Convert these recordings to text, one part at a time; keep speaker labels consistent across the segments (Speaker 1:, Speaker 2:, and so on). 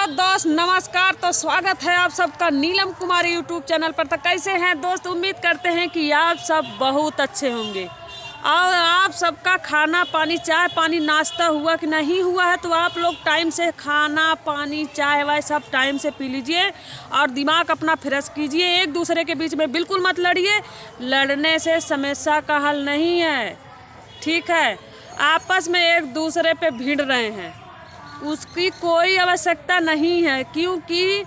Speaker 1: दोस्त नमस्कार। तो स्वागत है आप सबका नीलम कुमारी यूट्यूब चैनल पर। तो कैसे हैं दोस्त, उम्मीद करते हैं कि आप सब बहुत अच्छे होंगे और आप सबका खाना पानी चाय पानी नाश्ता हुआ कि नहीं हुआ है तो आप लोग टाइम से खाना पानी चाय वाय सब टाइम से पी लीजिए और दिमाग अपना फ्रेश कीजिए। एक दूसरे के बीच में बिल्कुल मत लड़िए, लड़ने से समस्या का हल नहीं है, ठीक है। आपस में एक दूसरे पे भिड़ रहे हैं, उसकी कोई आवश्यकता नहीं है, क्योंकि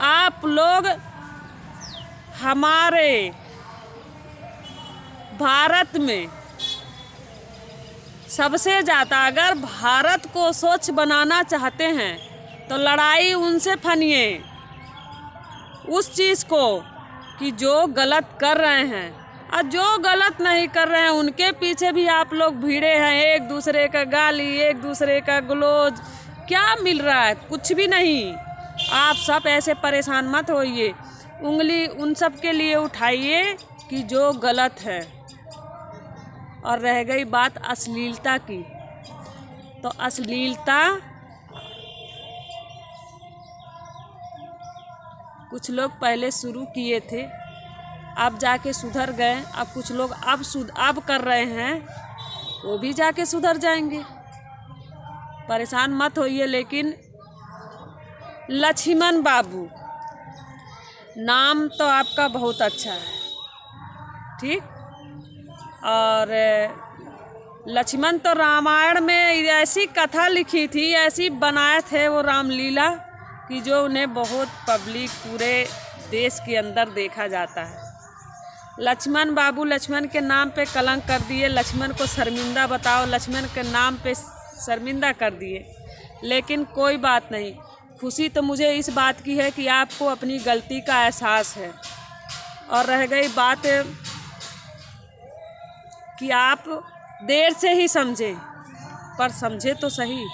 Speaker 1: आप लोग हमारे भारत में सबसे ज़्यादा अगर भारत को स्वच्छ बनाना चाहते हैं तो लड़ाई उनसे फनिए उस चीज़ को कि जो गलत कर रहे हैं, और जो गलत नहीं कर रहे हैं उनके पीछे भी आप लोग भिड़े हैं। एक दूसरे का गाली, एक दूसरे का गलौज, क्या मिल रहा है? कुछ भी नहीं। आप सब ऐसे परेशान मत होइए, उंगली उन सब के लिए उठाइए कि जो गलत है। और रह गई बात अश्लीलता की, तो अश्लीलता कुछ लोग पहले शुरू किए थे, अब जाके सुधर गए। अब कुछ लोग अब कर रहे हैं, वो भी जाके सुधर जाएंगे। परेशान मत होइए। लेकिन लक्ष्मण बाबू नाम तो आपका बहुत अच्छा है, ठीक। और लक्ष्मण तो रामायण में ऐसी कथा लिखी थी, ऐसी बनाए थे वो रामलीला कि जो उन्हें बहुत पब्लिक पूरे देश के अंदर देखा जाता है। लक्ष्मण बाबू लक्ष्मण के नाम पे कलंक कर दिए, लक्ष्मण को शर्मिंदा बताओ, लक्ष्मण के नाम पे शर्मिंदा कर दिए। लेकिन कोई बात नहीं, खुशी तो मुझे इस बात की है कि आपको अपनी गलती का एहसास है। और रह गई बात कि आप देर से ही समझे, पर समझे तो सही।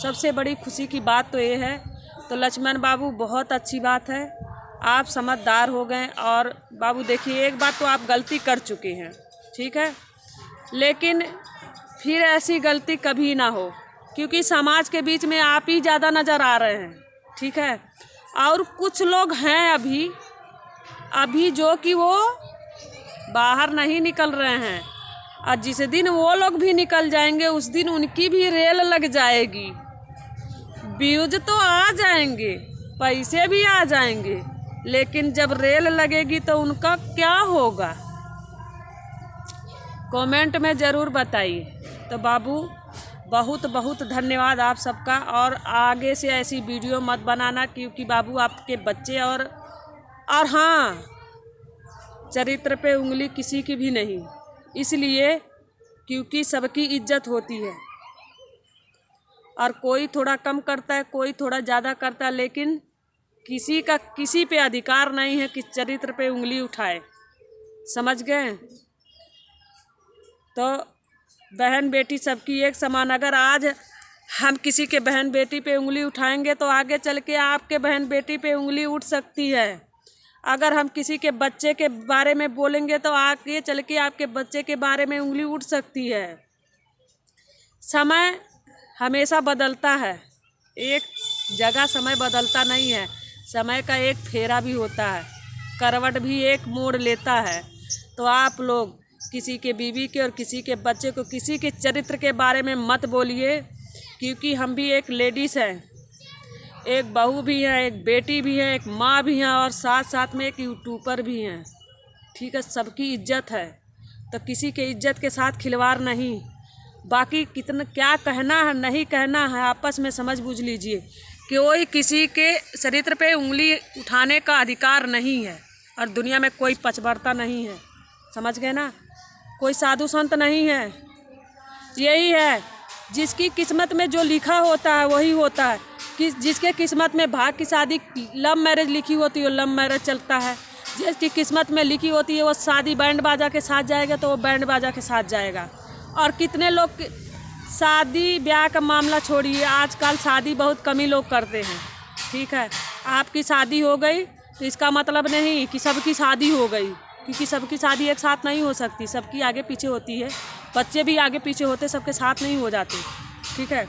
Speaker 1: सबसे बड़ी खुशी की बात तो ये है। तो लक्ष्मण बाबू बहुत अच्छी बात है, आप समझदार हो गए। और बाबू देखिए, एक बात तो आप गलती कर चुके हैं, ठीक है, लेकिन फिर ऐसी गलती कभी ना हो, क्योंकि समाज के बीच में आप ही ज़्यादा नज़र आ रहे हैं, ठीक है। और कुछ लोग हैं अभी जो कि वो बाहर नहीं निकल रहे हैं, और जिस दिन वो लोग भी निकल जाएंगे उस दिन उनकी भी रेल लग जाएगी। व्यूज तो आ जाएंगे, पैसे भी आ जाएंगे, लेकिन जब रेल लगेगी तो उनका क्या होगा? कमेंट में ज़रूर बताइए। तो बाबू बहुत बहुत धन्यवाद आप सबका, और आगे से ऐसी वीडियो मत बनाना, क्योंकि बाबू आपके बच्चे और हाँ, चरित्र पे उंगली किसी की भी नहीं, इसलिए क्योंकि सबकी इज्जत होती है। और कोई थोड़ा कम करता है, कोई थोड़ा ज़्यादा करता है, लेकिन किसी पे अधिकार नहीं है कि चरित्र पे उंगली उठाए, समझ गए? तो बहन बेटी सबकी एक समान। अगर आज हम किसी के बहन बेटी पे उंगली उठाएंगे तो आगे चल के आपके बहन बेटी पे उंगली उठ सकती है। अगर हम किसी के बच्चे के बारे में बोलेंगे तो आगे चल के आपके बच्चे के बारे में उंगली उठ सकती है। समय हमेशा बदलता है, एक जगह समय बदलता नहीं है। समय का एक फेरा भी होता है, करवट भी एक मोड़ लेता है। तो आप लोग किसी के बीवी के और किसी के बच्चे को किसी के चरित्र के बारे में मत बोलिए, क्योंकि हम भी एक लेडीज़ हैं, एक बहू भी है, एक बेटी भी है, एक माँ भी है, और साथ साथ में एक यूट्यूबर भी हैं, ठीक है। सबकी इज्जत है, तो किसी के इज्जत के साथ खिलवाड़ नहीं। बाकी कितना क्या कहना है नहीं कहना है आपस में समझ बूझ लीजिए, कि कोई किसी के चरित्र पे उंगली उठाने का अधिकार नहीं है, और दुनिया में कोई पचबढ़ता नहीं है, समझ गए ना? कोई साधु संत नहीं है। यही है, जिसकी किस्मत में जो लिखा होता है वही होता है। कि जिसके किस्मत में भाग की शादी लव मैरिज लिखी होती है वो लव मैरिज चलता है, जिसकी किस्मत में लिखी होती है वो शादी बैंड बाजा के साथ जाएगा तो वो बैंड बाजा के साथ जाएगा। और कितने लोग शादी ब्याह का मामला छोड़िए, आजकल शादी बहुत कम ही लोग करते हैं, ठीक है। आपकी शादी हो गई तो इसका मतलब नहीं कि सबकी शादी हो गई, क्योंकि सबकी शादी एक साथ नहीं हो सकती, सबकी आगे पीछे होती है, बच्चे भी आगे पीछे होते, सबके साथ नहीं हो जाते, ठीक है।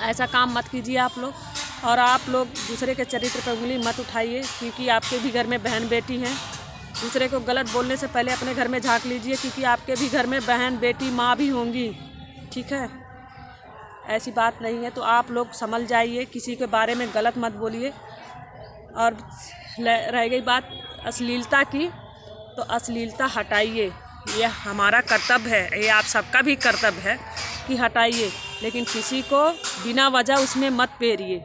Speaker 1: ऐसा काम मत कीजिए आप लोग। और आप लोग दूसरे के चरित्र पर उंगली मत उठाइए, क्योंकि आपके भी घर में बहन बेटी हैं। दूसरे को गलत बोलने से पहले अपने घर में झांक लीजिए, क्योंकि आपके भी घर में बहन बेटी माँ भी होंगी। ठीक है, ऐसी बात नहीं है। तो आप लोग संभल जाइए, किसी के बारे में गलत मत बोलिए। और रह गई बात अश्लीलता की, तो अश्लीलता हटाइए, यह हमारा कर्तव्य है, ये आप सबका भी कर्तव्य है कि हटाइए। लेकिन किसी को बिना वजह उसमें मत पेरिए,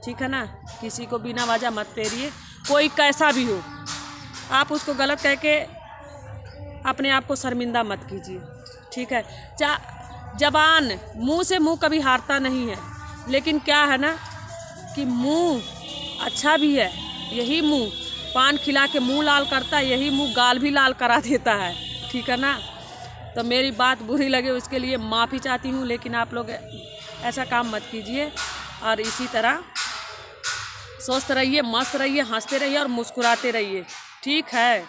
Speaker 1: ठीक है ना। किसी को बिना वजह मत पेरिए, कोई कैसा भी हो। आप उसको गलत कह के अपने आप को शर्मिंदा मत कीजिए, ठीक है। जबान मुंह से मुंह कभी हारता नहीं है, लेकिन क्या है ना कि मुंह अच्छा भी है। यही मुंह पान खिला के मुंह लाल करता है, यही मुंह गाल भी लाल करा देता है, ठीक है ना। तो मेरी बात बुरी लगे उसके लिए माफ़ी चाहती हूँ, लेकिन आप लोग ऐसा काम मत कीजिए। और इसी तरह स्वस्थ रहिए, मस्त रहिए, हंसते रहिए और मुस्कुराते रहिए, ठीक है।